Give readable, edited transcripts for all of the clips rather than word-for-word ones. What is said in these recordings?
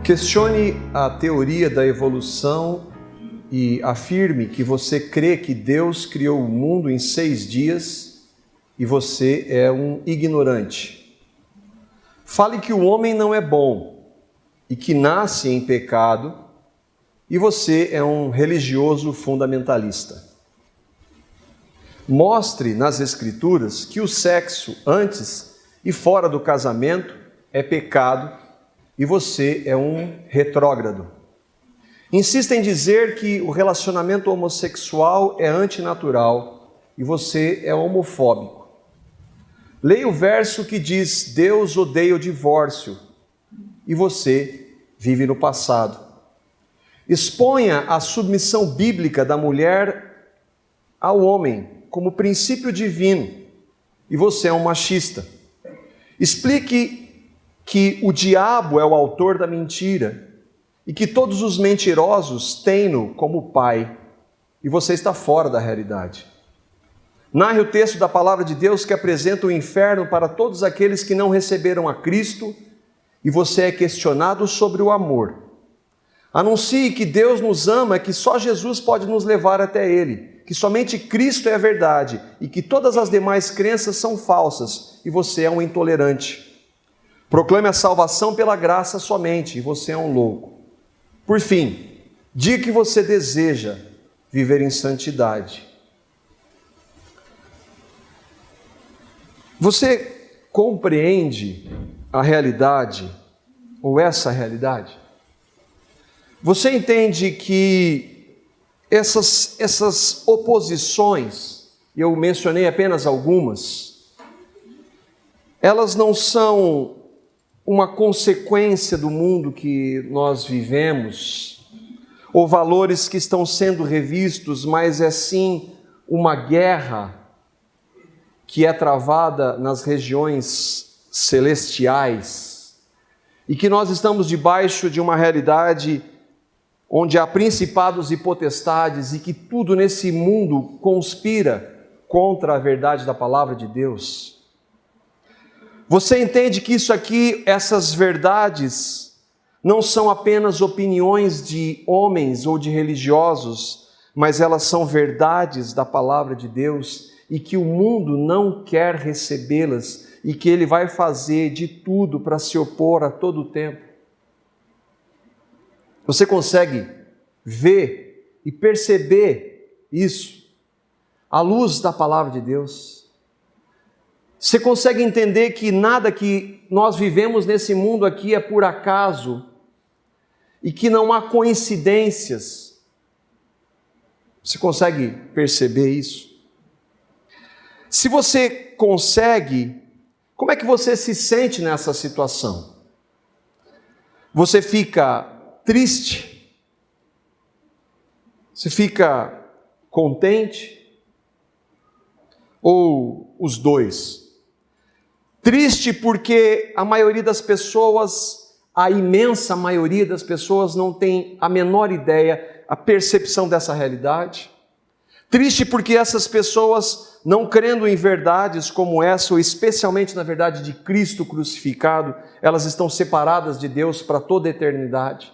Questione a teoria da evolução e afirme que você crê que Deus criou o mundo em 6 dias e você é um ignorante. Fale que o homem não é bom e que nasce em pecado e você é um religioso fundamentalista. Mostre nas Escrituras que o sexo antes e fora do casamento é pecado e você é um retrógrado. Insista em dizer que o relacionamento homossexual é antinatural e você é homofóbico. Leia o verso que diz: Deus odeia o divórcio e você vive no passado. Exponha a submissão bíblica da mulher ao homem como princípio divino e você é um machista. Explique que o diabo é o autor da mentira e que todos os mentirosos têm-no como pai e você está fora da realidade. Narre o texto da palavra de Deus que apresenta o inferno para todos aqueles que não receberam a Cristo e você é questionado sobre o amor. Anuncie que Deus nos ama, que só Jesus pode nos levar até Ele, que somente Cristo é a verdade e que todas as demais crenças são falsas e você é um intolerante. Proclame a salvação pela graça somente e você é um louco. Por fim, diga que você deseja viver em santidade. Você compreende a realidade ou essa realidade? Você entende que essas oposições, e eu mencionei apenas algumas, elas não são uma consequência do mundo que nós vivemos, ou valores que estão sendo revistos, mas é sim uma guerra que é travada nas regiões celestiais, e que nós estamos debaixo de uma realidade onde há principados e potestades, e que tudo nesse mundo conspira contra a verdade da palavra de Deus. Você entende que isso aqui, essas verdades, não são apenas opiniões de homens ou de religiosos, mas elas são verdades da palavra de Deus e que o mundo não quer recebê-las e que ele vai fazer de tudo para se opor a todo o tempo. Você consegue ver e perceber isso à luz da palavra de Deus? Você consegue entender que nada que nós vivemos nesse mundo aqui é por acaso e que não há coincidências? Você consegue perceber isso? Se você consegue, como é que você se sente nessa situação? Você fica triste? Você fica contente? Ou os dois? Triste porque a maioria das pessoas, a imensa maioria das pessoas não tem a menor ideia, a percepção dessa realidade. Triste porque essas pessoas, não crendo em verdades como essa, ou especialmente na verdade de Cristo crucificado, elas estão separadas de Deus para toda a eternidade.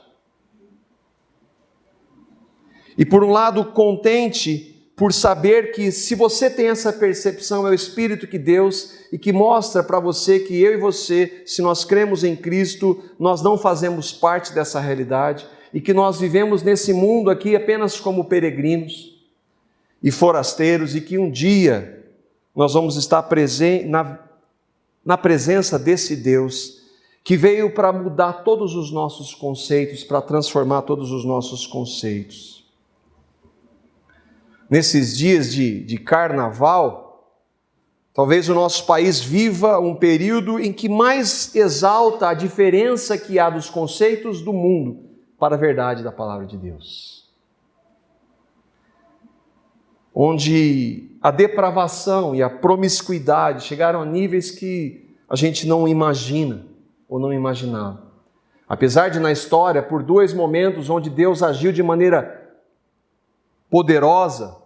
E por um lado, contente por saber que se você tem essa percepção, é o Espírito que Deus e que mostra para você que eu e você, se nós cremos em Cristo, nós não fazemos parte dessa realidade e que nós vivemos nesse mundo aqui apenas como peregrinos e forasteiros e que um dia nós vamos estar na presença desse Deus que veio para mudar todos os nossos conceitos, para transformar todos os nossos conceitos. Nesses dias de carnaval, talvez o nosso país viva um período em que mais exalta a diferença que há dos conceitos do mundo para a verdade da palavra de Deus. Onde a depravação e a promiscuidade chegaram a níveis que a gente não imagina ou não imaginava. Apesar de na história, por 2 momentos onde Deus agiu de maneira poderosa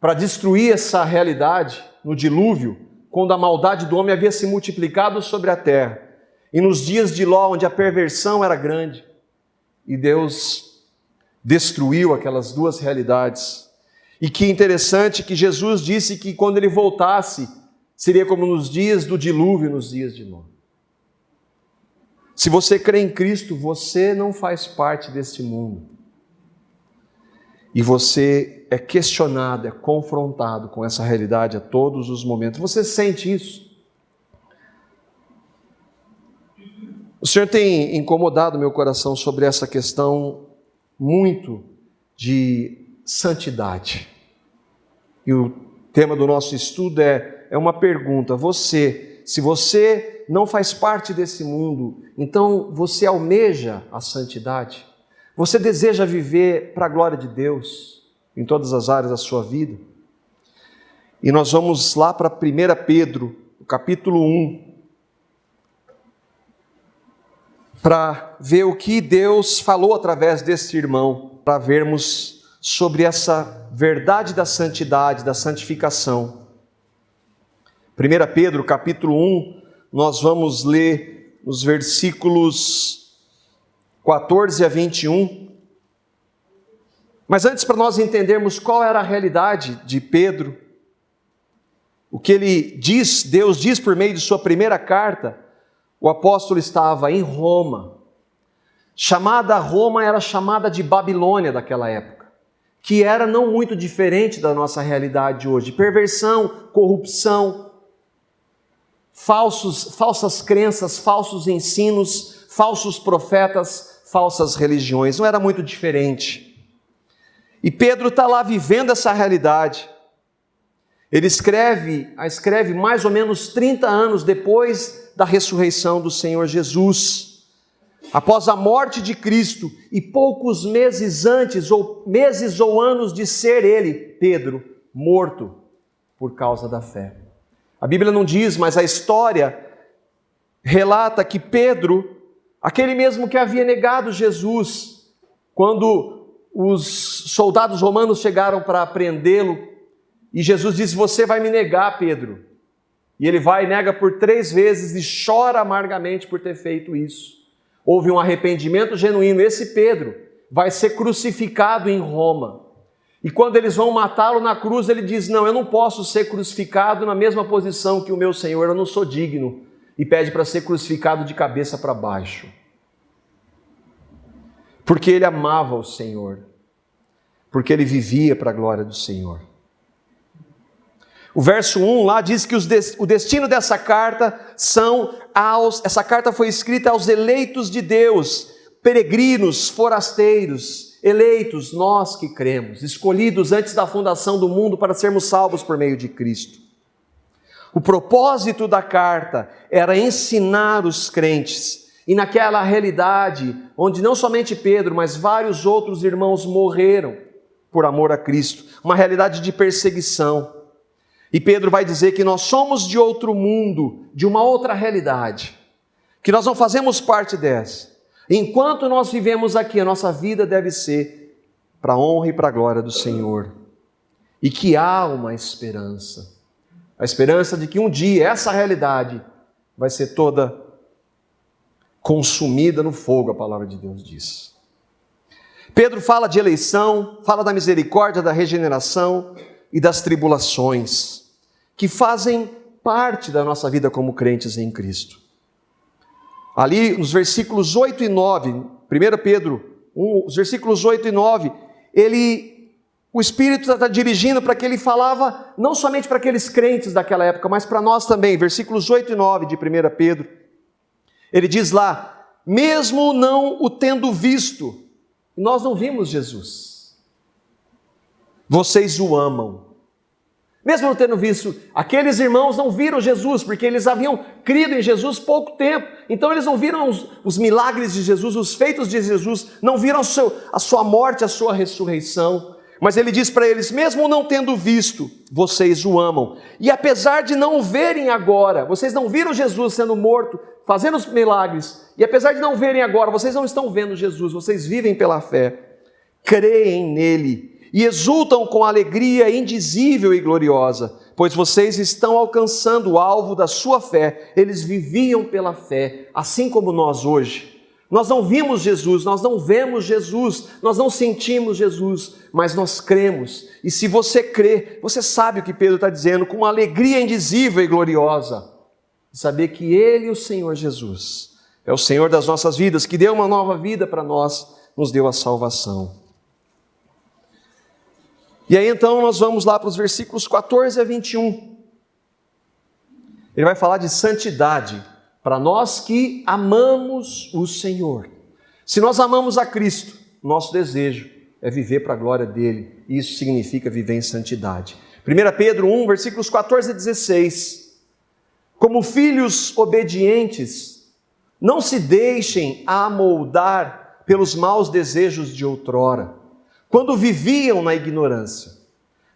para destruir essa realidade no dilúvio, quando a maldade do homem havia se multiplicado sobre a terra. e nos dias de Ló, onde a perversão era grande, e Deus destruiu aquelas duas realidades. E que interessante que Jesus disse que quando ele voltasse, seria como nos dias do dilúvio, nos dias de Noé. Se você crê em Cristo, você não faz parte deste mundo. E você é questionado, é confrontado com essa realidade a todos os momentos. Você sente isso? O Senhor tem incomodado meu coração sobre essa questão muito de santidade. E o tema do nosso estudo é uma pergunta. Se você não faz parte desse mundo, então você almeja a santidade? Você deseja viver para a glória de Deus em todas as áreas da sua vida? E nós vamos lá para 1 Pedro, capítulo 1, para ver o que Deus falou através desse irmão, para vermos sobre essa verdade da santidade, da santificação. 1 Pedro, capítulo 1, nós vamos ler os versículos 14 a 21. Mas antes, para nós entendermos qual era a realidade de Pedro, o que ele diz, Deus diz por meio de sua primeira carta, o apóstolo estava em Roma. Roma era chamada de Babilônia daquela época, que era não muito diferente da nossa realidade hoje. Perversão, corrupção, falsas crenças, falsos ensinos, falsos profetas, falsas religiões. Não era muito diferente. E Pedro está lá vivendo essa realidade. Ele escreve mais ou menos 30 anos depois da ressurreição do Senhor Jesus. Após a morte de Cristo e poucos meses antes, ou meses ou anos de ser ele, Pedro, morto por causa da fé. A Bíblia não diz, mas a história relata que Pedro, aquele mesmo que havia negado Jesus, quando os soldados romanos chegaram para prendê-lo, e Jesus disse: você vai me negar, Pedro. E ele vai e nega por 3 vezes e chora amargamente por ter feito isso. Houve um arrependimento genuíno. Esse Pedro vai ser crucificado em Roma. E quando eles vão matá-lo na cruz, ele diz: não, eu não posso ser crucificado na mesma posição que o meu Senhor, eu não sou digno. E pede para ser crucificado de cabeça para baixo. Porque ele amava o Senhor. Porque ele vivia para a glória do Senhor. O verso 1 lá diz que o destino dessa carta essa carta foi escrita aos eleitos de Deus, peregrinos, forasteiros, eleitos, nós que cremos, escolhidos antes da fundação do mundo para sermos salvos por meio de Cristo. O propósito da carta era ensinar os crentes, e naquela realidade, onde não somente Pedro, mas vários outros irmãos morreram por amor a Cristo, uma realidade de perseguição. E Pedro vai dizer que nós somos de outro mundo, de uma outra realidade, que nós não fazemos parte dessa. Enquanto nós vivemos aqui, a nossa vida deve ser para a honra e para a glória do Senhor. E que há uma esperança, a esperança de que um dia essa realidade vai ser toda consumida no fogo, a palavra de Deus diz. Pedro fala de eleição, fala da misericórdia, da regeneração e das tribulações, que fazem parte da nossa vida como crentes em Cristo. Ali, nos versículos 8 e 9, 1 Pedro 1, os versículos 8 e 9, o Espírito está dirigindo para que ele falava, não somente para aqueles crentes daquela época, mas para nós também. Versículos 8 e 9 de 1 Pedro, ele diz lá: mesmo não o tendo visto, nós não vimos Jesus, vocês o amam. Mesmo não tendo visto, aqueles irmãos não viram Jesus, porque eles haviam crido em Jesus pouco tempo, então eles não viram os milagres de Jesus, os feitos de Jesus, não viram a sua morte, a sua ressurreição, mas ele diz para eles: mesmo não tendo visto, vocês o amam, e apesar de não o verem agora, vocês não viram Jesus sendo morto, fazendo os milagres, e apesar de não verem agora, vocês não estão vendo Jesus, vocês vivem pela fé, creem nele, e exultam com alegria indizível e gloriosa, pois vocês estão alcançando o alvo da sua fé. Eles viviam pela fé, assim como nós hoje. Nós não vimos Jesus, nós não vemos Jesus, nós não sentimos Jesus, mas nós cremos. E se você crê, você sabe o que Pedro está dizendo, com uma alegria indizível e gloriosa, de saber que Ele, o Senhor Jesus, é o Senhor das nossas vidas, que deu uma nova vida para nós, nos deu a salvação. E aí então nós vamos lá para os versículos 14 a 21. Ele vai falar de santidade para nós que amamos o Senhor. Se nós amamos a Cristo, nosso desejo é viver para a glória dEle. Isso significa viver em santidade. 1 Pedro 1, versículos 14 a 16. Como filhos obedientes, não se deixem amoldar pelos maus desejos de outrora, quando viviam na ignorância.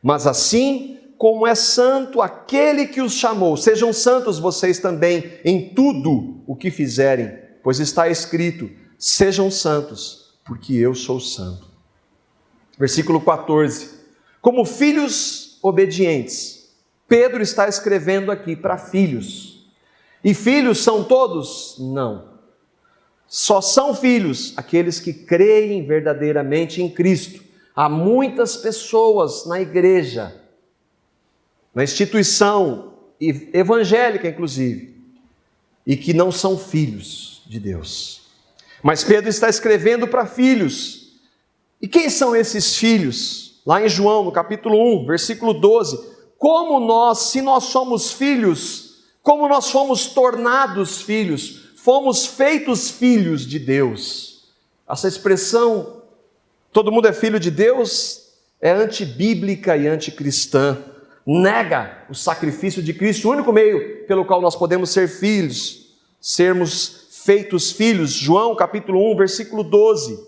Mas assim como é santo aquele que os chamou, sejam santos vocês também em tudo o que fizerem, pois está escrito, sejam santos, porque eu sou santo. Versículo 14. Como filhos obedientes, Pedro está escrevendo aqui para filhos. E filhos são todos? Não. Só são filhos aqueles que creem verdadeiramente em Cristo. Há muitas pessoas na igreja, na instituição evangélica inclusive, e que não são filhos de Deus. Mas Pedro está escrevendo para filhos. E quem são esses filhos? Lá em João, no capítulo 1, versículo 12. Como nós, se nós somos filhos, como nós fomos tornados filhos, fomos feitos filhos de Deus. Essa expressão, todo mundo é filho de Deus, é antibíblica e anticristã. Nega o sacrifício de Cristo, o único meio pelo qual nós podemos ser filhos, sermos feitos filhos. João capítulo 1, versículo 12.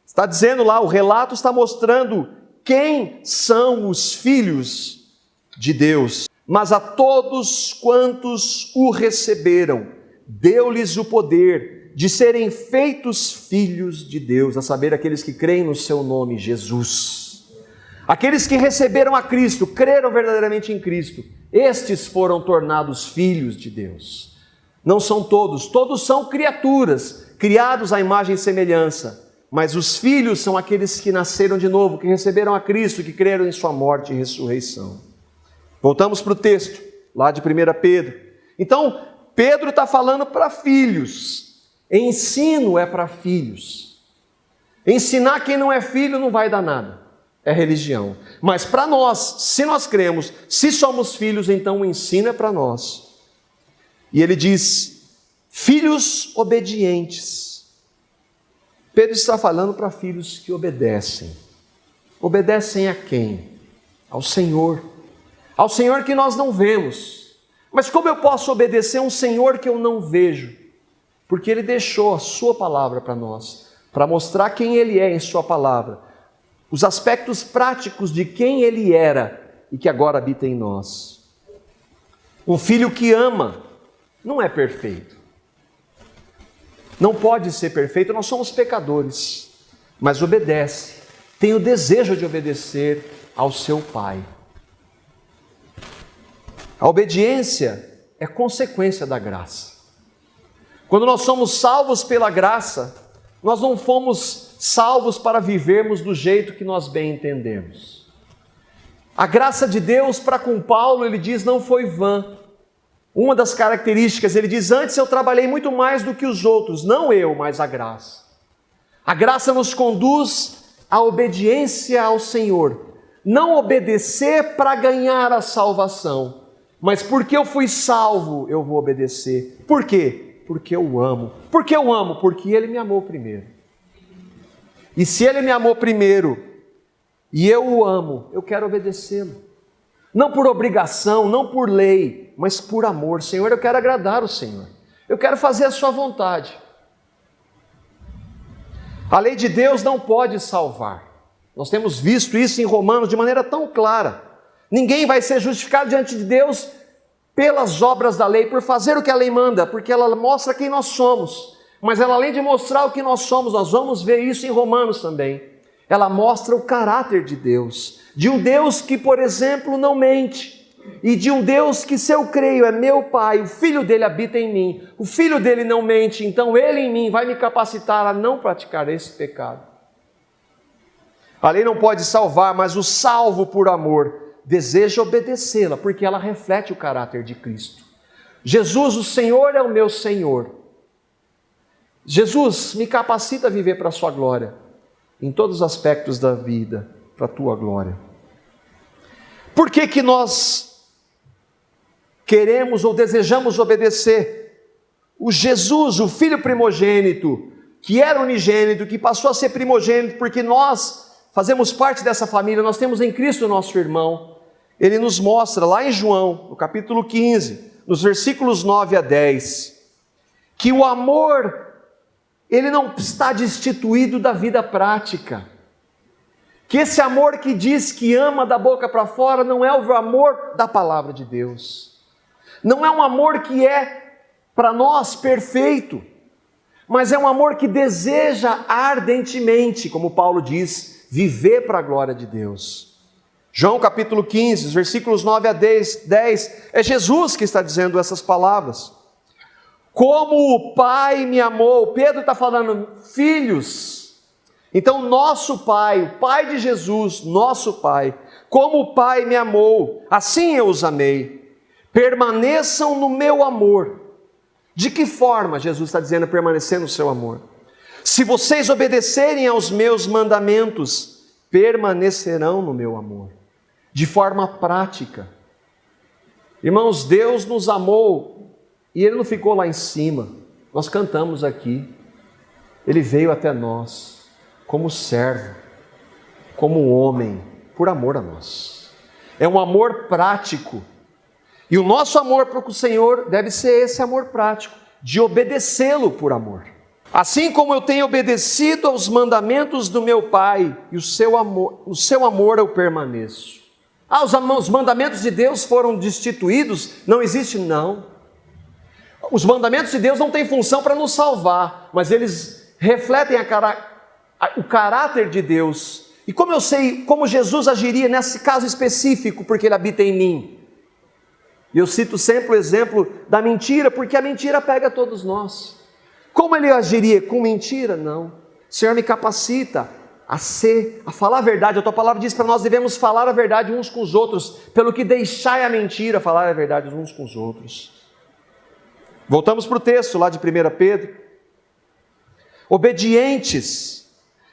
Está dizendo lá, o relato está mostrando quem são os filhos de Deus. Mas a todos quantos o receberam, deu-lhes o poder de serem feitos filhos de Deus, a saber, aqueles que creem no seu nome, Jesus. Aqueles que receberam a Cristo, creram verdadeiramente em Cristo, estes foram tornados filhos de Deus. Não são todos, todos são criaturas, criados à imagem e semelhança, mas os filhos são aqueles que nasceram de novo, que receberam a Cristo, que creram em sua morte e ressurreição. Voltamos para o texto, lá de 1 Pedro. Então, Pedro está falando para filhos, ensino é para filhos. Ensinar quem não é filho não vai dar nada. É religião. Mas para nós, se nós cremos, se somos filhos, então o ensino é para nós. E ele diz, filhos obedientes. Pedro está falando para filhos que obedecem. Obedecem a quem? Ao Senhor. Ao Senhor que nós não vemos. Mas como eu posso obedecer a um Senhor que eu não vejo? Porque Ele deixou a sua palavra para nós, para mostrar quem Ele é em sua palavra. Os aspectos práticos de quem Ele era e que agora habita em nós. Um filho que ama não é perfeito. Não pode ser perfeito, nós somos pecadores. Mas obedece, tem o desejo de obedecer ao seu Pai. A obediência é consequência da graça. Quando nós somos salvos pela graça, nós não fomos salvos para vivermos do jeito que nós bem entendemos. A graça de Deus para com Paulo, ele diz, não foi vã. Uma das características, ele diz, antes eu trabalhei muito mais do que os outros, não eu, mas a graça. A graça nos conduz à obediência ao Senhor. Não obedecer para ganhar a salvação, mas porque eu fui salvo, eu vou obedecer. Por quê? Porque eu amo. Por que eu amo? Porque Ele me amou primeiro. E se Ele me amou primeiro, e eu o amo, eu quero obedecê-lo. Não por obrigação, não por lei, mas por amor. Senhor, eu quero agradar o Senhor. Eu quero fazer a sua vontade. A lei de Deus não pode salvar. Nós temos visto isso em Romanos de maneira tão clara. Ninguém vai ser justificado diante de Deus pelas obras da lei, por fazer o que a lei manda, porque ela mostra quem nós somos. Mas ela, além de mostrar o que nós somos, nós vamos ver isso em Romanos também. ela mostra o caráter de Deus. De um Deus que, por exemplo, não mente. E de um Deus que, se eu creio, é meu Pai, o Filho dele habita em mim, o Filho dele não mente, então ele em mim vai me capacitar a não praticar esse pecado. A lei não pode salvar, mas o salvo por amor deseja obedecê-la, porque ela reflete o caráter de Cristo. Jesus, o Senhor, é o meu Senhor. Jesus, me capacita a viver para a sua glória, em todos os aspectos da vida, para a tua glória. Por que que nós queremos ou desejamos obedecer o Jesus, o Filho primogênito, que era unigênito, que passou a ser primogênito, porque nós fazemos parte dessa família, nós temos em Cristo o nosso irmão. Ele nos mostra lá em João, no capítulo 15, nos versículos 9 a 10, que o amor, ele não está destituído da vida prática. Que esse amor que diz que ama da boca para fora não é o amor da palavra de Deus. Não é um amor que é para nós perfeito, mas é um amor que deseja ardentemente, como Paulo diz, viver para a glória de Deus. João capítulo 15, versículos 9 a 10, é Jesus que está dizendo essas palavras. Como o Pai me amou, Pedro está falando, filhos. Então nosso Pai, o Pai de Jesus, nosso Pai, como o Pai me amou, assim eu os amei. Permaneçam no meu amor. De que forma Jesus está dizendo permanecer no seu amor? Se vocês obedecerem aos meus mandamentos, permanecerão no meu amor. De forma prática. Irmãos, Deus nos amou e Ele não ficou lá em cima. Nós cantamos aqui. Ele veio até nós como servo, como homem, por amor a nós. É um amor prático. E o nosso amor para o Senhor deve ser esse amor prático, de obedecê-lo por amor. Assim como eu tenho obedecido aos mandamentos do meu Pai, e o seu amor eu permaneço. Os mandamentos de Deus foram destituídos? Não existe, não. Os mandamentos de Deus não têm função para nos salvar, mas eles refletem o caráter de Deus. E como eu sei como Jesus agiria nesse caso específico, porque Ele habita em mim? E eu cito sempre o exemplo da mentira, porque a mentira pega todos nós. Como Ele agiria? Com mentira? Não. O Senhor me capacita a falar a verdade. A tua palavra diz para nós devemos falar a verdade uns com os outros, pelo que deixai a mentira, falar a verdade uns com os outros. Voltamos para o texto lá de 1 Pedro. Obedientes.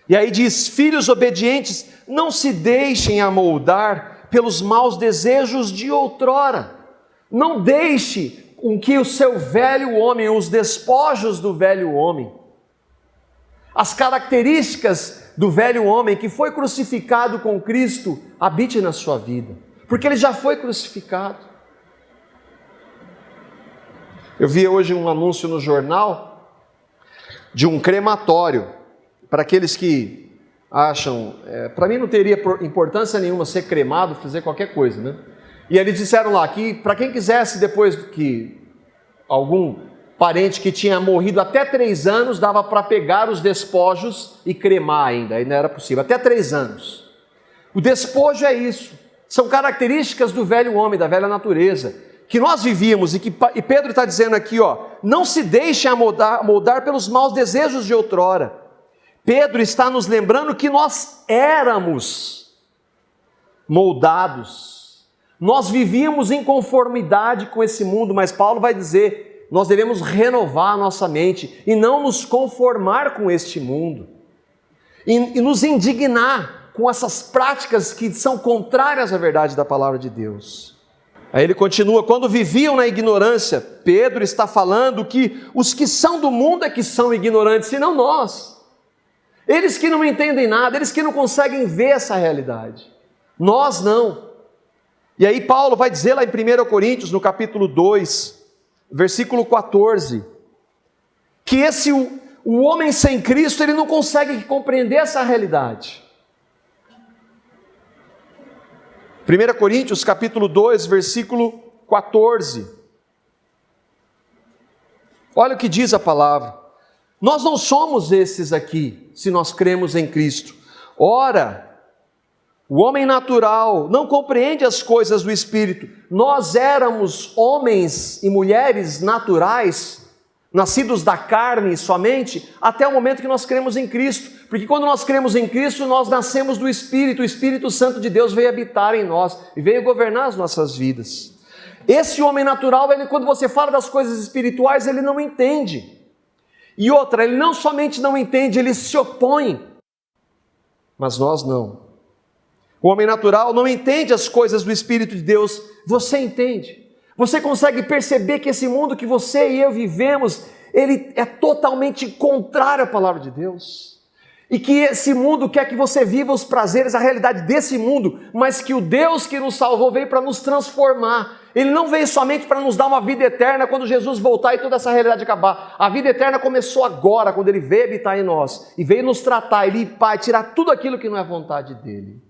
E aí diz, filhos obedientes, não se deixem amoldar pelos maus desejos de outrora. Não deixe com que o seu velho homem, os despojos do velho homem, as características do velho homem que foi crucificado com Cristo, habite na sua vida, porque ele já foi crucificado. Eu vi hoje um anúncio no jornal de um crematório, para aqueles que acham, para mim não teria importância nenhuma ser cremado, fazer qualquer coisa, né? E eles disseram lá que para quem quisesse, depois que algum parente que tinha morrido até 3 anos, dava para pegar os despojos e cremar ainda era possível, até 3 anos. O despojo é isso, são características do velho homem, da velha natureza, que nós vivíamos, e Pedro está dizendo aqui, não se deixem moldar pelos maus desejos de outrora. Pedro está nos lembrando que nós éramos moldados, nós vivíamos em conformidade com esse mundo, mas Paulo vai dizer, nós devemos renovar a nossa mente e não nos conformar com este mundo e nos indignar com essas práticas que são contrárias à verdade da palavra de Deus. Aí ele continua, quando viviam na ignorância, Pedro está falando que os que são do mundo é que são ignorantes, e não nós. Eles que não entendem nada, eles que não conseguem ver essa realidade. Nós não. E aí Paulo vai dizer lá em 1 Coríntios, no capítulo 2, versículo 14, que o homem sem Cristo, ele não consegue compreender essa realidade. 1 Coríntios, capítulo 2, versículo 14. Olha o que diz a palavra. Nós não somos esses aqui, se nós cremos em Cristo. Ora, o homem natural não compreende as coisas do Espírito. Nós éramos homens e mulheres naturais, nascidos da carne somente, até o momento que nós cremos em Cristo. Porque quando nós cremos em Cristo, nós nascemos do Espírito. O Espírito Santo de Deus veio habitar em nós e veio governar as nossas vidas. Esse homem natural, quando você fala das coisas espirituais, ele não entende. E outra, ele não somente não entende, ele se opõe. Mas nós não. O homem natural não entende as coisas do Espírito de Deus. Você entende. Você consegue perceber que esse mundo que você e eu vivemos, ele é totalmente contrário à palavra de Deus. E que esse mundo quer que você viva os prazeres, a realidade desse mundo, mas que o Deus que nos salvou veio para nos transformar. Ele não veio somente para nos dar uma vida eterna quando Jesus voltar e toda essa realidade acabar. A vida eterna começou agora, quando Ele veio habitar em nós. E veio nos tratar, e limpar, e tirar tudo aquilo que não é vontade dEle.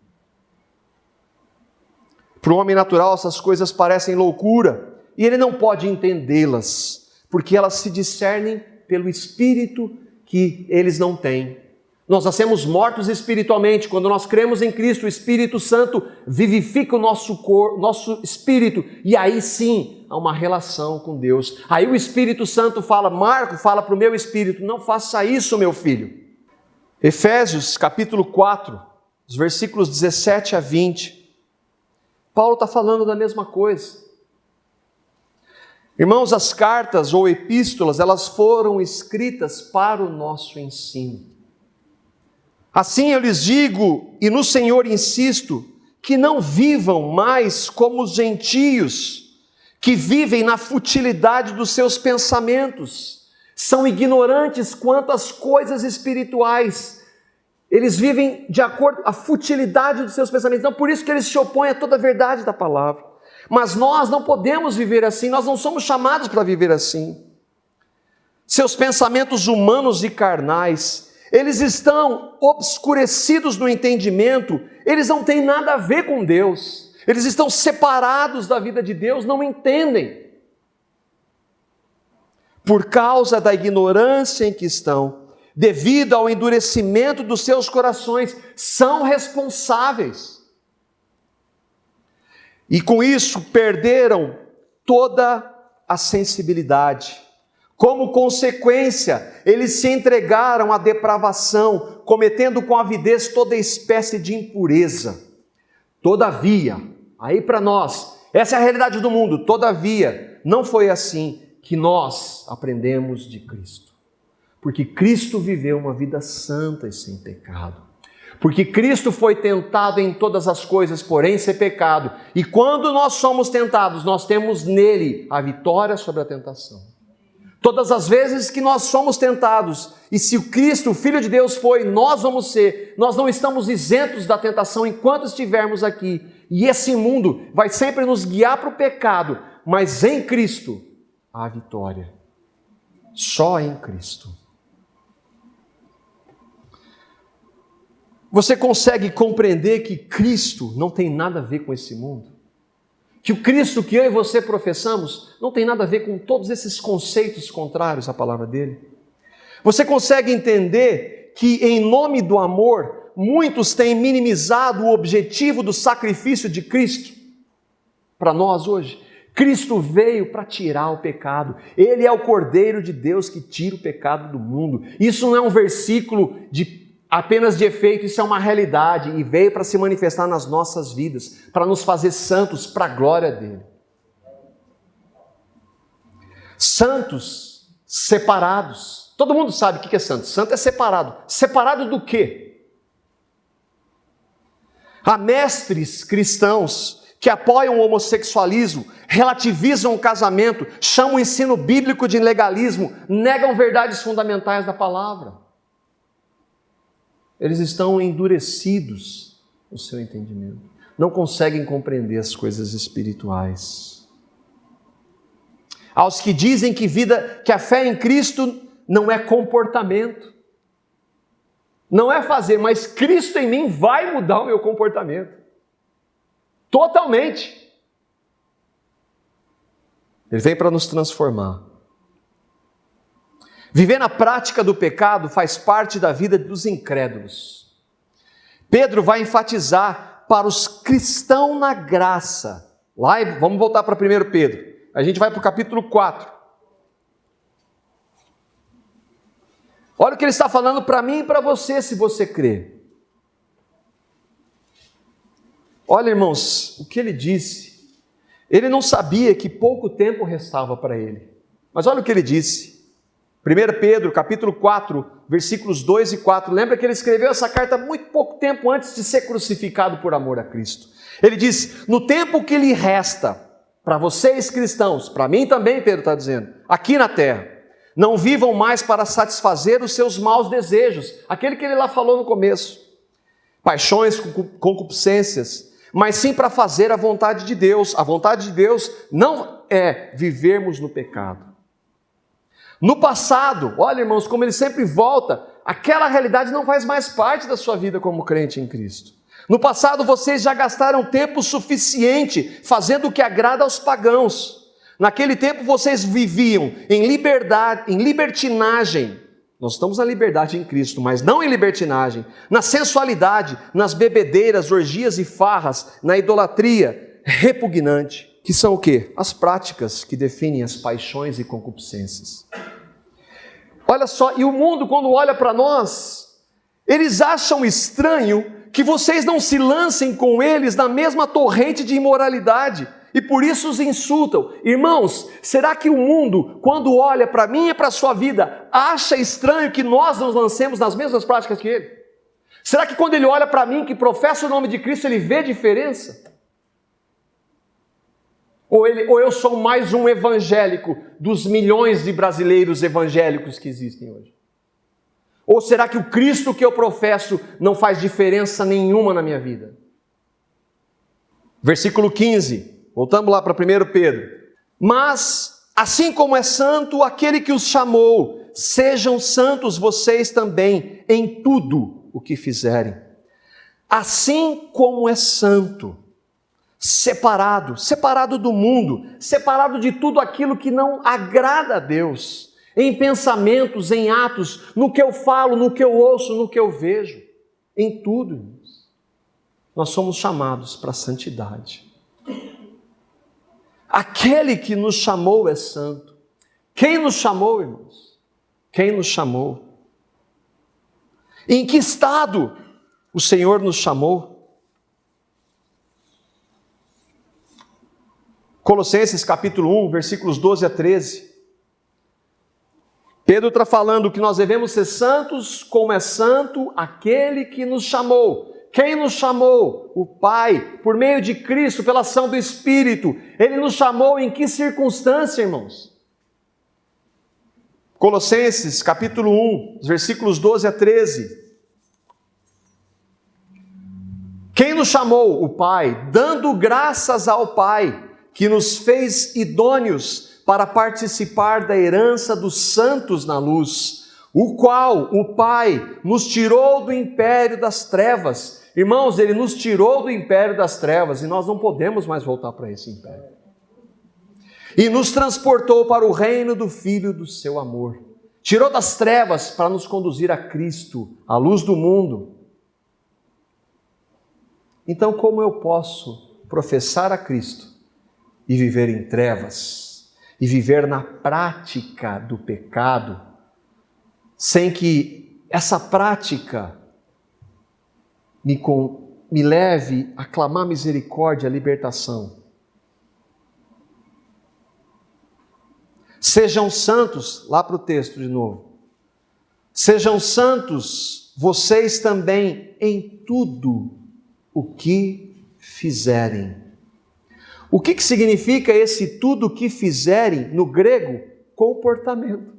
Para o homem natural, essas coisas parecem loucura, e ele não pode entendê-las, porque elas se discernem pelo Espírito que eles não têm. Nós nascemos mortos espiritualmente. Quando nós cremos em Cristo, o Espírito Santo vivifica o nosso corpo, nosso espírito, e aí sim há uma relação com Deus. Aí o Espírito Santo fala, Marco fala para o meu espírito, não faça isso, meu filho. Efésios capítulo 4, os versículos 17 a 20. Paulo está falando da mesma coisa. Irmãos, as cartas ou epístolas, elas foram escritas para o nosso ensino. Assim eu lhes digo, e no Senhor insisto, que não vivam mais como os gentios, que vivem na futilidade dos seus pensamentos, são ignorantes quanto às coisas espirituais. Eles vivem de acordo com a futilidade dos seus pensamentos. Então, por isso que eles se opõem a toda a verdade da palavra. Mas nós não podemos viver assim, nós não somos chamados para viver assim. Seus pensamentos humanos e carnais, eles estão obscurecidos no entendimento, eles não têm nada a ver com Deus. Eles estão separados da vida de Deus, não entendem. Por causa da ignorância em que estão, devido ao endurecimento dos seus corações, são responsáveis. E com isso perderam toda a sensibilidade. Como consequência, eles se entregaram à depravação, cometendo com avidez toda espécie de impureza. Todavia, aí para nós, essa é a realidade do mundo, todavia, não foi assim que nós aprendemos de Cristo. Porque Cristo viveu uma vida santa e sem pecado. Porque Cristo foi tentado em todas as coisas, porém sem pecado. E quando nós somos tentados, nós temos nele a vitória sobre a tentação. Todas as vezes que nós somos tentados, e se o Cristo, o Filho de Deus foi, nós vamos ser, nós não estamos isentos da tentação enquanto estivermos aqui. E esse mundo vai sempre nos guiar para o pecado, mas em Cristo há vitória. Só em Cristo. Você consegue compreender que Cristo não tem nada a ver com esse mundo? Que o Cristo que eu e você professamos não tem nada a ver com todos esses conceitos contrários à palavra dele? Você consegue entender que em nome do amor, muitos têm minimizado o objetivo do sacrifício de Cristo para nós hoje? Cristo veio para tirar o pecado. Ele é o Cordeiro de Deus que tira o pecado do mundo. Isso não é um versículo apenas de efeito, isso é uma realidade e veio para se manifestar nas nossas vidas, para nos fazer santos para a glória dele. Santos, separados. Todo mundo sabe o que é santo. Santo é separado. Separado do quê? Há mestres cristãos que apoiam o homossexualismo, relativizam o casamento, chamam o ensino bíblico de legalismo, negam verdades fundamentais da palavra. Eles estão endurecidos no seu entendimento. Não conseguem compreender as coisas espirituais. Aos que dizem que a fé em Cristo não é comportamento. Não é fazer, mas Cristo em mim vai mudar o meu comportamento. Totalmente. Ele vem para nos transformar. Viver na prática do pecado faz parte da vida dos incrédulos. Pedro vai enfatizar para os cristãos na graça. Lá, vamos voltar para 1 Pedro. A gente vai para o capítulo 4. Olha o que ele está falando para mim e para você, se você crê. Olha, irmãos, o que ele disse. Ele não sabia que pouco tempo restava para ele. Mas olha o que ele disse. 1 Pedro, capítulo 4, versículos 2 e 4. Lembra que ele escreveu essa carta muito pouco tempo antes de ser crucificado por amor a Cristo. Ele diz, no tempo que lhe resta, para vocês cristãos, para mim também, Pedro está dizendo, aqui na terra, não vivam mais para satisfazer os seus maus desejos, aquele que ele lá falou no começo, paixões, concupiscências, mas sim para fazer a vontade de Deus. A vontade de Deus não é vivermos no pecado. No passado, olha, irmãos, como ele sempre volta, aquela realidade não faz mais parte da sua vida como crente em Cristo. No passado, vocês já gastaram tempo suficiente fazendo o que agrada aos pagãos. Naquele tempo, vocês viviam em liberdade, em libertinagem. Nós estamos na liberdade em Cristo, mas não em libertinagem. Na sensualidade, nas bebedeiras, orgias e farras, na idolatria repugnante. Que são o quê? As práticas que definem as paixões e concupiscências. Olha só, e o mundo, quando olha para nós, eles acham estranho que vocês não se lancem com eles na mesma torrente de imoralidade, e por isso os insultam. Irmãos, será que o mundo, quando olha para mim e para a sua vida, acha estranho que nós nos lancemos nas mesmas práticas que ele? Será que quando ele olha para mim, que professa o nome de Cristo, ele vê diferença? Ou eu sou mais um evangélico dos milhões de brasileiros evangélicos que existem hoje? Ou será que o Cristo que eu professo não faz diferença nenhuma na minha vida? Versículo 15, voltamos lá para 1 Pedro. Mas, assim como é santo aquele que os chamou, sejam santos vocês também em tudo o que fizerem. Assim como é santo, separado do mundo, separado de tudo aquilo que não agrada a Deus, em pensamentos, em atos, no que eu falo, no que eu ouço, no que eu vejo, em tudo, irmãos. Nós somos chamados para a santidade. Aquele que nos chamou é santo. Quem nos chamou, irmãos? Quem nos chamou? Em que estado o Senhor nos chamou? Colossenses capítulo 1, versículos 12 a 13. Pedro está falando que nós devemos ser santos como é santo aquele que nos chamou. Quem nos chamou? O Pai, por meio de Cristo, pela ação do Espírito. Ele nos chamou em que circunstância, irmãos? Colossenses capítulo 1, versículos 12 a 13. Quem nos chamou? O Pai, dando graças ao Pai, que nos fez idôneos para participar da herança dos santos na luz, o qual o Pai nos tirou do império das trevas. Irmãos, Ele nos tirou do império das trevas e nós não podemos mais voltar para esse império. E nos transportou para o reino do Filho do seu amor. Tirou das trevas para nos conduzir a Cristo, a luz do mundo. Então, como eu posso professar a Cristo e viver em trevas, e viver na prática do pecado, sem que essa prática me leve a clamar misericórdia, a libertação? Sejam santos, lá para o texto de novo, sejam santos vocês também em tudo o que fizerem. O que significa esse tudo o que fizerem no grego? Comportamento.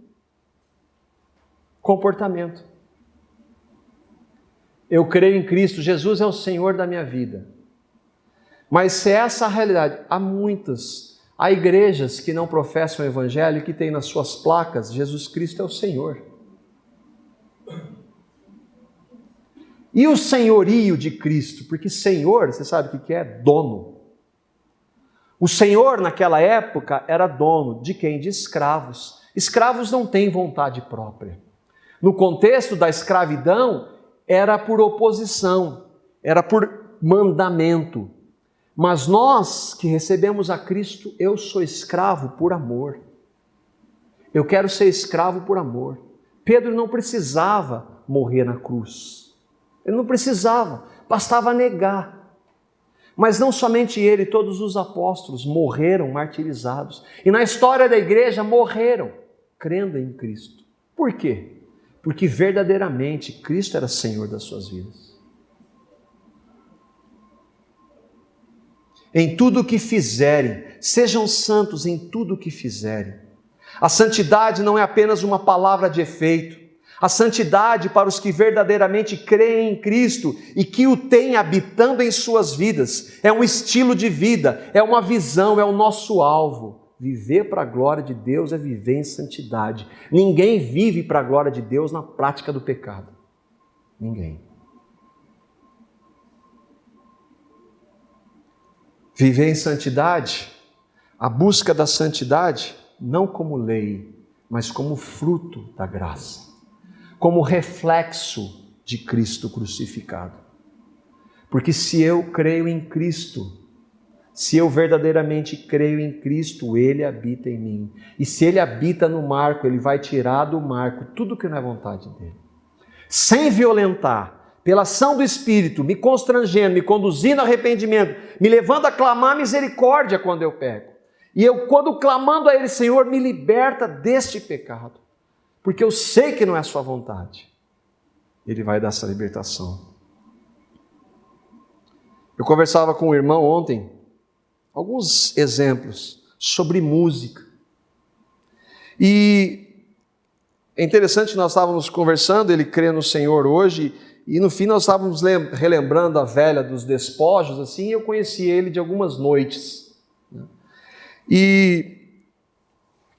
Comportamento. Eu creio em Cristo, Jesus é o Senhor da minha vida. Mas se essa é a realidade, há igrejas que não professam o Evangelho e que têm nas suas placas, Jesus Cristo é o Senhor. E o senhorio de Cristo? Porque Senhor, você sabe o que é? Dono. O Senhor naquela época era dono de quem? De escravos. Escravos não têm vontade própria. No contexto da escravidão, era por oposição. era por mandamento. Mas nós que recebemos a Cristo, eu sou escravo por amor. Eu quero ser escravo por amor. Pedro não precisava morrer na cruz. Ele não precisava, bastava negar. Mas não somente ele, todos os apóstolos morreram martirizados. E na história da igreja morreram crendo em Cristo. Por quê? Porque verdadeiramente Cristo era Senhor das suas vidas. Em tudo o que fizerem, sejam santos em tudo o que fizerem. A santidade não é apenas uma palavra de efeito. A santidade para os que verdadeiramente creem em Cristo e que o têm habitando em suas vidas, é um estilo de vida, é uma visão, é o nosso alvo. Viver para a glória de Deus é viver em santidade. Ninguém vive para a glória de Deus na prática do pecado. Ninguém. Viver em santidade, a busca da santidade, não como lei, mas como fruto da graça, como reflexo de Cristo crucificado. Porque se eu creio em Cristo, se eu verdadeiramente creio em Cristo, Ele habita em mim. E se Ele habita no Marco, Ele vai tirar do Marco tudo que não é vontade dEle. Sem violentar, pela ação do Espírito, me constrangendo, me conduzindo ao arrependimento, me levando a clamar misericórdia quando eu peco. E eu, quando clamando a Ele, Senhor, me liberta deste pecado. Porque eu sei que não é a sua vontade. Ele vai dar essa libertação. Eu conversava com um irmão ontem, alguns exemplos sobre música. E é interessante, nós estávamos conversando, ele crê no Senhor hoje, e no fim nós estávamos relembrando a velha dos despojos, assim, e eu conheci ele de algumas noites. Né? E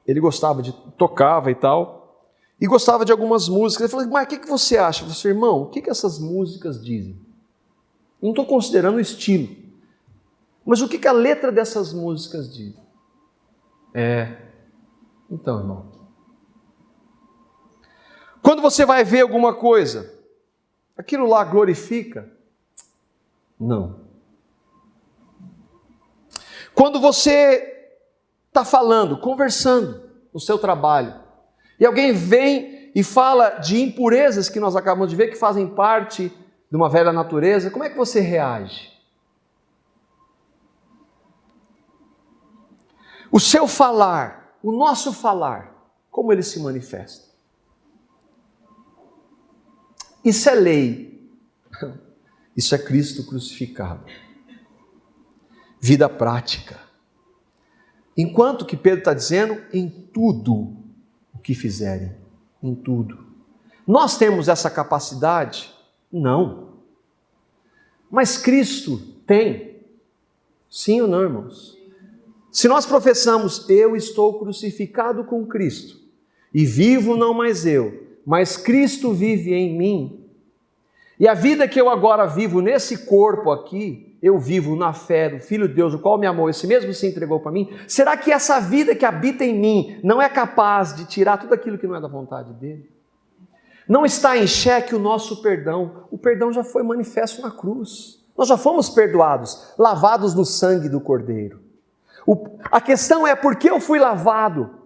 ele gostava tocava e tal, e gostava de algumas músicas. Ele falou, mas o que você acha? Eu falei, irmão, o que essas músicas dizem? Não estou considerando o estilo, mas o que a letra dessas músicas diz? Então, irmão, quando você vai ver alguma coisa, aquilo lá glorifica? Não. Quando você está falando, conversando no seu trabalho, e alguém vem e fala de impurezas que nós acabamos de ver, que fazem parte de uma velha natureza, como é que você reage? O seu falar, o nosso falar, como ele se manifesta? Isso é lei. Isso é Cristo crucificado. Vida prática. Enquanto que Pedro está dizendo, em tudo o que fizerem. Em tudo. Nós temos essa capacidade? Não. Mas Cristo tem. Sim ou não, irmãos? Se nós professamos, eu estou crucificado com Cristo, e vivo não mais eu, mas Cristo vive em mim, e a vida que eu agora vivo nesse corpo aqui, eu vivo na fé do Filho de Deus, o qual me amou, esse mesmo se entregou para mim, será que essa vida que habita em mim não é capaz de tirar tudo aquilo que não é da vontade dele? Não está em xeque o nosso perdão, o perdão já foi manifesto na cruz, nós já fomos perdoados, lavados no sangue do Cordeiro. A questão é por que eu fui lavado,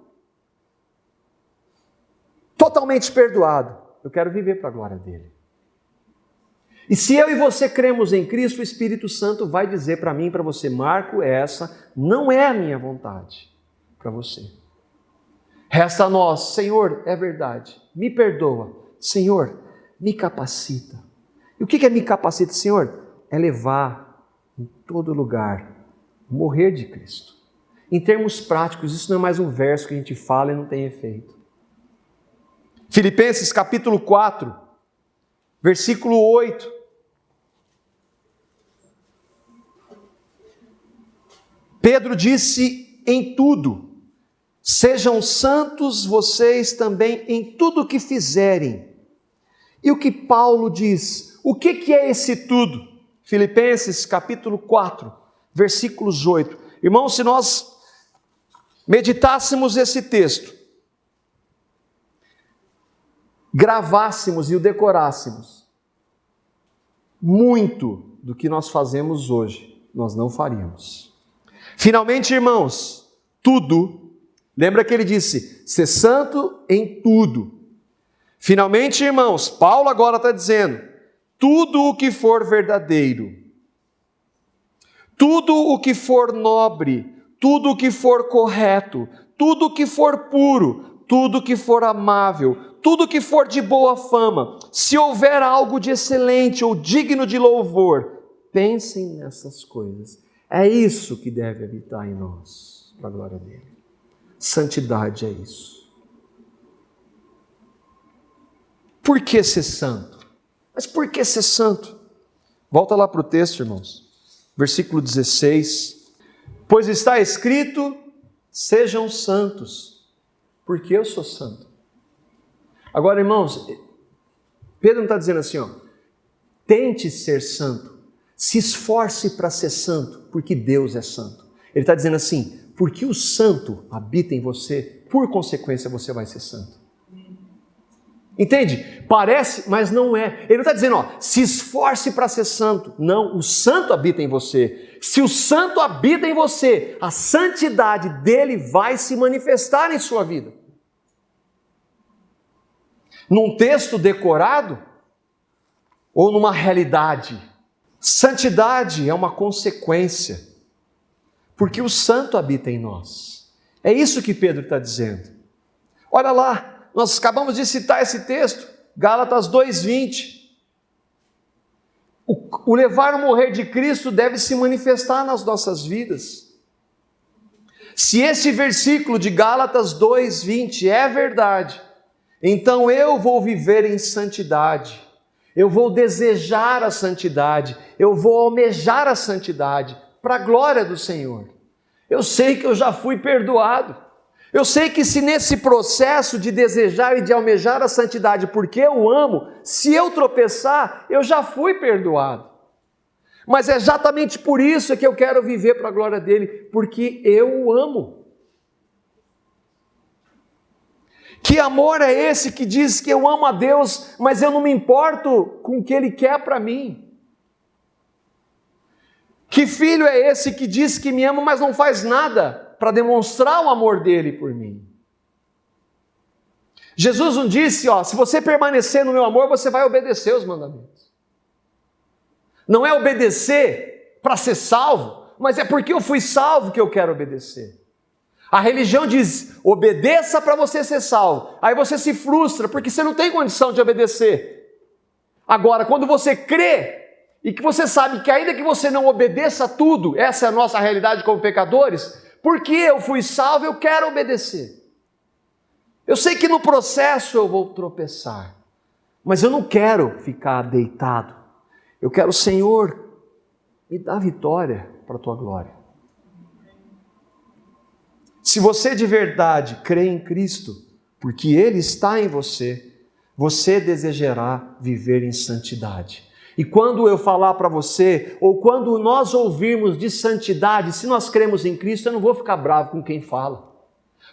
totalmente perdoado. Eu quero viver para a glória dele. E se eu e você cremos em Cristo, o Espírito Santo vai dizer para mim e para você, Marco, essa não é a minha vontade para você. Resta a nós, Senhor, é verdade, me perdoa. Senhor, me capacita. E o que é me capacita, Senhor? É levar em todo lugar morrer de Cristo. Em termos práticos, isso não é mais um verso que a gente fala e não tem efeito. Filipenses capítulo 4, versículo 8. Pedro disse em tudo, sejam santos vocês também em tudo o que fizerem. E o que Paulo diz? O que é esse tudo? Filipenses capítulo 4, versículos 8. Irmãos, se nós meditássemos esse texto, gravássemos e o decorássemos, muito do que nós fazemos hoje, nós não faríamos. Finalmente, irmãos, tudo, lembra que ele disse, ser santo em tudo. Finalmente, irmãos, Paulo agora está dizendo, tudo o que for verdadeiro, tudo o que for nobre, tudo o que for correto, tudo o que for puro, tudo o que for amável, tudo o que for de boa fama, se houver algo de excelente ou digno de louvor, pensem nessas coisas. É isso que deve habitar em nós, para a glória dele. Santidade é isso. Por que ser santo? Mas por que ser santo? Volta lá para o texto, irmãos. Versículo 16. Pois está escrito, sejam santos, porque eu sou santo. Agora, irmãos, Pedro não está dizendo assim, tente ser santo, se esforce para ser santo, porque Deus é santo. Ele está dizendo assim, porque o santo habita em você, por consequência você vai ser santo. Entende? Parece, mas não é. Ele não está dizendo, se esforce para ser santo. Não, o santo habita em você. Se o santo habita em você, a santidade dele vai se manifestar em sua vida. Num texto decorado ou numa realidade? Santidade é uma consequência, porque o santo habita em nós. É isso que Pedro está dizendo. Olha lá. Nós acabamos de citar esse texto, Gálatas 2:20. O levar o morrer de Cristo deve se manifestar nas nossas vidas. Se esse versículo de Gálatas 2:20 é verdade, então eu vou viver em santidade, eu vou desejar a santidade, eu vou almejar a santidade, para a glória do Senhor. Eu sei que eu já fui perdoado. Eu sei que se nesse processo de desejar e de almejar a santidade, porque eu amo, se eu tropeçar, eu já fui perdoado. Mas é exatamente por isso que eu quero viver para a glória dele, porque eu o amo. Que amor é esse que diz que eu amo a Deus, mas eu não me importo com o que Ele quer para mim? Que filho é esse que diz que me ama, mas não faz nada para demonstrar o amor dele por mim? Jesus não disse, se você permanecer no meu amor, você vai obedecer os mandamentos. Não é obedecer para ser salvo, mas é porque eu fui salvo que eu quero obedecer. A religião diz, obedeça para você ser salvo. Aí você se frustra, porque você não tem condição de obedecer. Agora, quando você crê, e que você sabe que ainda que você não obedeça tudo, essa é a nossa realidade como pecadores, porque eu fui salvo, eu quero obedecer. Eu sei que no processo eu vou tropeçar, mas eu não quero ficar deitado. Eu quero, Senhor, me dá vitória para a tua glória. Se você de verdade crê em Cristo, porque Ele está em você, você desejará viver em santidade. E quando eu falar para você, ou quando nós ouvirmos de santidade, se nós cremos em Cristo, eu não vou ficar bravo com quem fala.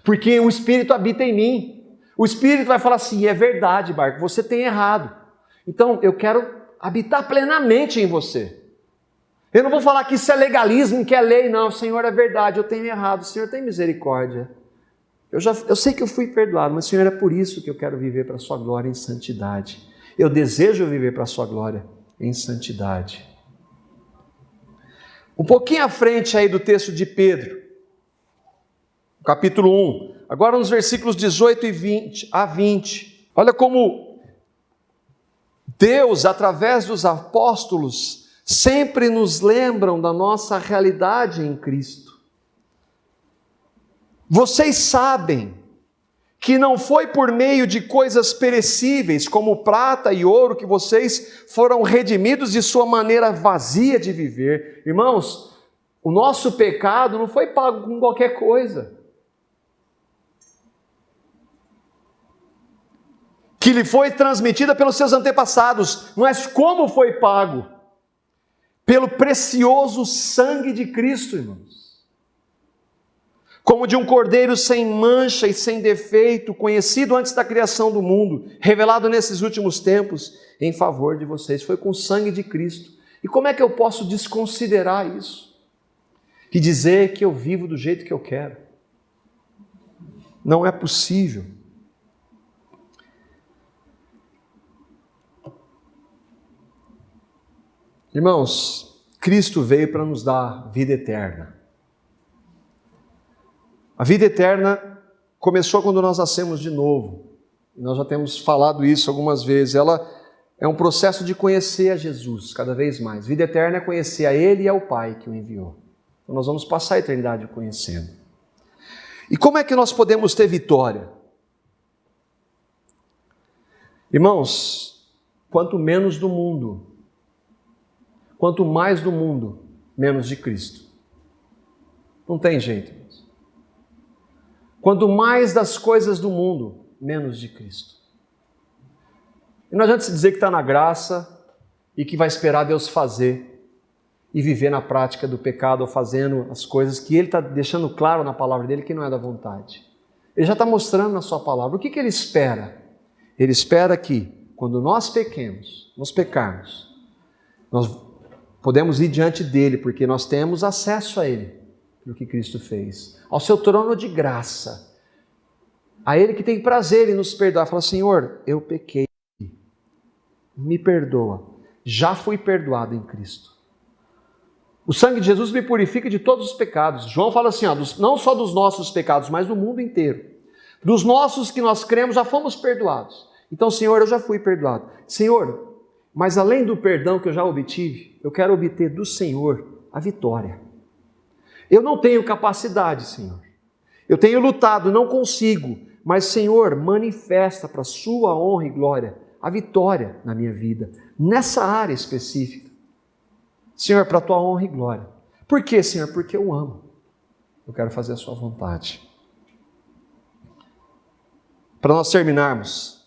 Porque o Espírito habita em mim. O Espírito vai falar assim, é verdade, Marco, você tem errado. Então, eu quero habitar plenamente em você. Eu não vou falar que isso é legalismo, que é lei, não. Senhor, é verdade, eu tenho errado. O Senhor tem misericórdia. Eu sei que eu fui perdoado, mas, Senhor, é por isso que eu quero viver para a sua glória em santidade. Eu desejo viver para a sua glória em santidade. Um pouquinho à frente aí do texto de Pedro, capítulo 1, agora nos versículos 18 e 20 a 20, olha como Deus, através dos apóstolos, sempre nos lembram da nossa realidade em Cristo. Vocês sabem que não foi por meio de coisas perecíveis, como prata e ouro, que vocês foram redimidos de sua maneira vazia de viver. Irmãos, o nosso pecado não foi pago com qualquer coisa. Que lhe foi transmitida pelos seus antepassados, mas como foi pago? Pelo precioso sangue de Cristo, irmãos. como de um cordeiro sem mancha e sem defeito, conhecido antes da criação do mundo, revelado nesses últimos tempos, em favor de vocês. Foi com o sangue de Cristo. E como é que eu posso desconsiderar isso? E dizer que eu vivo do jeito que eu quero? Não é possível. Irmãos, Cristo veio para nos dar vida eterna. A vida eterna começou quando nós nascemos de novo. Nós já temos falado isso algumas vezes. Ela é um processo de conhecer a Jesus cada vez mais. Vida eterna é conhecer a Ele e ao Pai que o enviou. Então nós vamos passar a eternidade o conhecendo. E como é que nós podemos ter vitória? Irmãos, quanto menos do mundo, quanto mais do mundo, menos de Cristo. Não tem jeito, irmãos. Quanto mais das coisas do mundo, menos de Cristo. E não adianta se dizer que está na graça e que vai esperar Deus fazer e viver na prática do pecado ou fazendo as coisas que Ele está deixando claro na palavra dEle que não é da vontade. Ele já está mostrando na sua palavra. O que Ele espera? Ele espera que, quando nós pecarmos, nós podemos ir diante dEle, porque nós temos acesso a Ele, pelo que Cristo fez, ao seu trono de graça, a Ele que tem prazer em nos perdoar. Fala: Senhor, eu pequei, me perdoa, já fui perdoado em Cristo. O sangue de Jesus me purifica de todos os pecados. João fala assim, não só dos nossos pecados, mas do mundo inteiro. Dos nossos que nós cremos, já fomos perdoados. Então, Senhor, eu já fui perdoado. Senhor, mas além do perdão que eu já obtive, eu quero obter do Senhor a vitória. Eu não tenho capacidade, Senhor. Eu tenho lutado, não consigo. Mas, Senhor, manifesta para a sua honra e glória a vitória na minha vida, nessa área específica. Senhor, para a tua honra e glória. Por quê, Senhor? Porque eu amo. Eu quero fazer a sua vontade. Para nós terminarmos,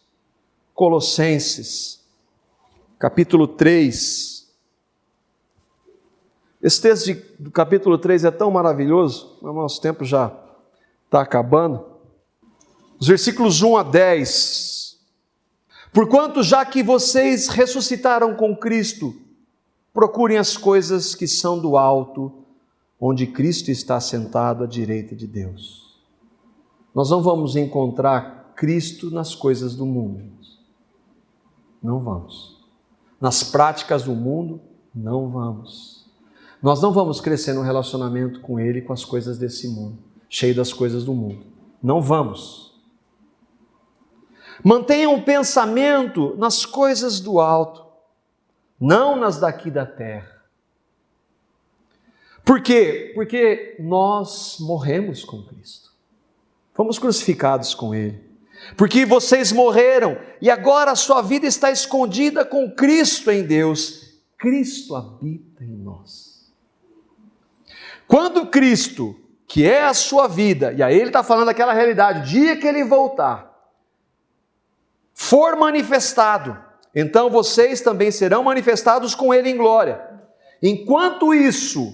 Colossenses, capítulo 3. Esse texto do capítulo 3 é tão maravilhoso, o nosso tempo já está acabando. Os versículos 1 a 10. Porquanto, já que vocês ressuscitaram com Cristo, procurem as coisas que são do alto, onde Cristo está sentado à direita de Deus. Nós não vamos encontrar Cristo nas coisas do mundo. Não vamos. Nas práticas do mundo, não vamos. Nós não vamos crescer no relacionamento com Ele, com as coisas desse mundo, cheio das coisas do mundo. Não vamos. Mantenham o pensamento nas coisas do alto, não nas daqui da terra. Por quê? Porque nós morremos com Cristo. Fomos crucificados com Ele. Porque vocês morreram e agora a sua vida está escondida com Cristo em Deus. Cristo habita em nós. Quando Cristo, que é a sua vida, e aí Ele está falando daquela realidade, o dia que Ele voltar, for manifestado, então vocês também serão manifestados com Ele em glória. Enquanto isso,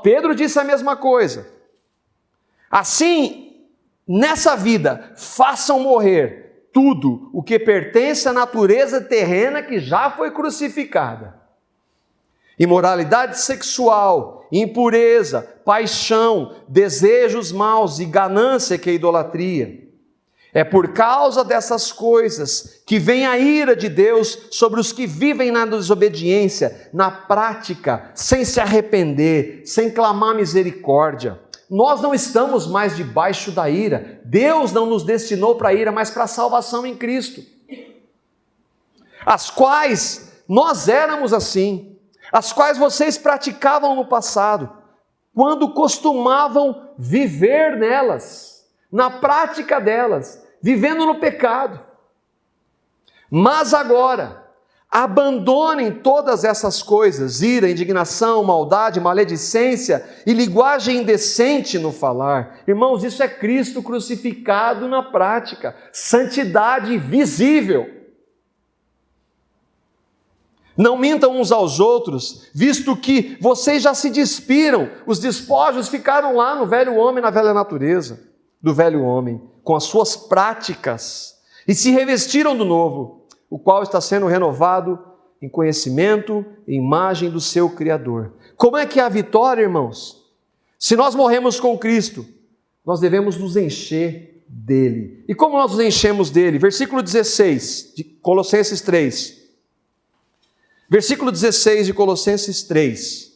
Pedro disse a mesma coisa. Assim, nessa vida, façam morrer tudo o que pertence à natureza terrena que já foi crucificada. Imoralidade sexual, impureza, paixão, desejos maus e ganância, que é idolatria. É por causa dessas coisas que vem a ira de Deus sobre os que vivem na desobediência, na prática, sem se arrepender, sem clamar misericórdia. Nós não estamos mais debaixo da ira. Deus não nos destinou para a ira, mas para a salvação em Cristo. As quais nós éramos assim, as quais vocês praticavam no passado, quando costumavam viver nelas, na prática delas, vivendo no pecado. Mas agora, abandonem todas essas coisas: ira, indignação, maldade, maledicência e linguagem indecente no falar. Irmãos, isso é Cristo crucificado na prática, santidade visível. Não mintam uns aos outros, visto que vocês já se despiram, os despojos ficaram lá no velho homem, na velha natureza do velho homem, com as suas práticas, e se revestiram do novo, o qual está sendo renovado em conhecimento e imagem do seu Criador. Como é que é a vitória, irmãos? Se nós morremos com Cristo, nós devemos nos encher dele. E como nós nos enchemos dele? Versículo 16 de Colossenses 3. Versículo 16 de Colossenses 3.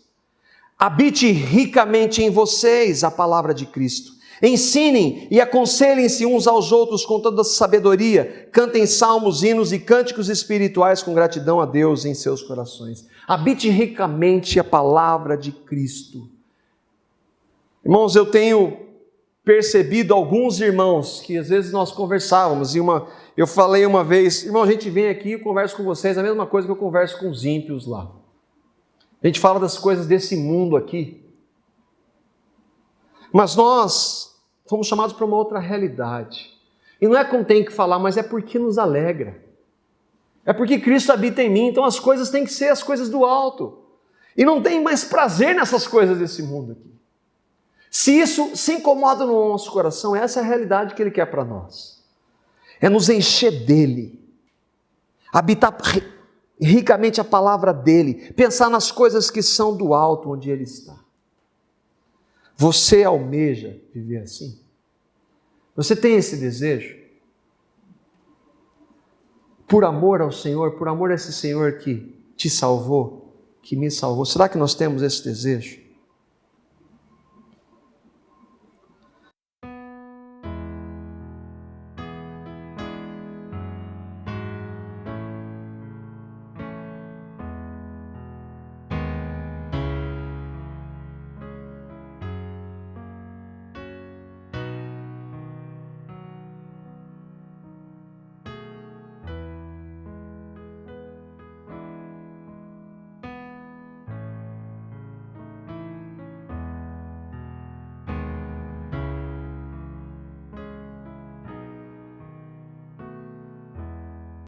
Habite ricamente em vocês a palavra de Cristo. Ensinem e aconselhem-se uns aos outros com toda sabedoria. Cantem salmos, hinos e cânticos espirituais com gratidão a Deus em seus corações. Habite ricamente a palavra de Cristo. Irmãos, eu tenho percebido alguns irmãos que às vezes nós conversávamos, eu falei uma vez, irmão, a gente vem aqui e conversa com vocês a mesma coisa que eu converso com os ímpios lá. A gente fala das coisas desse mundo aqui. Mas nós fomos chamados para uma outra realidade. E não é como tem que falar, mas é porque nos alegra. É porque Cristo habita em mim, então as coisas têm que ser as coisas do alto. E não tem mais prazer nessas coisas desse mundo aqui. Se isso se incomoda no nosso coração, essa é a realidade que Ele quer para nós. É nos encher dEle. Habitar ricamente a palavra dEle. Pensar nas coisas que são do alto, onde Ele está. Você almeja viver assim? Você tem esse desejo? Por amor ao Senhor, por amor a esse Senhor que te salvou, que me salvou. Será que nós temos esse desejo?